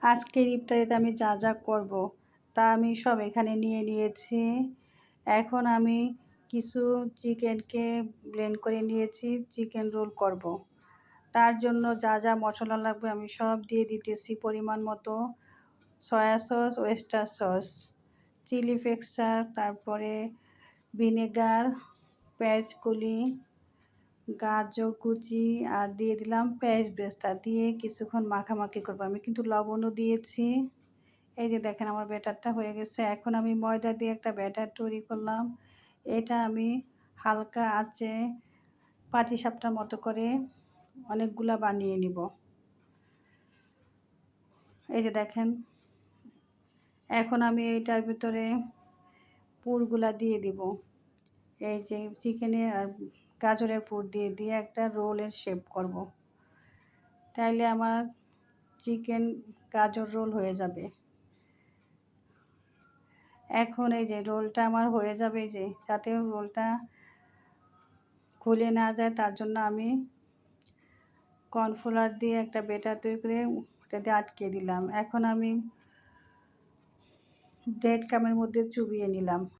আজকের ইফতারিতে আমি যা যা করব তা আমি সব এখানে নিয়ে নিয়েছি। এখন আমি কিছু চিকেনকে ব্লেন্ড করে নিয়েছি, চিকেন রোল করব। তার জন্য যা যা মশলা লাগবে আমি সব দিয়ে দিতেছি পরিমাণ মতো। Soya sauce, oyster sauce, chilli ফ্লেক্সার, তারপরে ভিনেগার, পেঁয়াজ কলি, গাজর কুচি আর দিয়ে দিলাম পেঁয়াজ বেরেস্তা দিয়ে কিছুক্ষণ মাখামাখি করবো। আমি কিন্তু লবণও দিয়েছি। এই যে দেখেন আমার ব্যাটারটা হয়ে গেছে। এখন আমি ময়দা দিয়ে একটা ব্যাটার তৈরি করলাম। এটা আমি হালকা আঁচে পাটিসাপটার মতো করে অনেকগুলা বানিয়ে নিব। এই যে দেখেন, এখন আমি এইটার ভিতরে পুরগুলা দিয়ে দিব। এই যে চিকেনের আর গাজরের পুর দিয়ে দিয়ে একটা রোলের শেপ করব। তাইলে আমার চিকেন গাজর রোল হয়ে যাবে। এখন এই যে রোলটা আমার হয়ে যাবে, এই যে যাতে রোলটা খুলে না যায় তার জন্য আমি কর্নফ্লাওয়ার দিয়ে একটা ব্যাটার তৈরি করে ওটাতে আটকে দিলাম। এখন আমি ব্রেড ক্রামের মধ্যে চুবিয়ে নিলাম।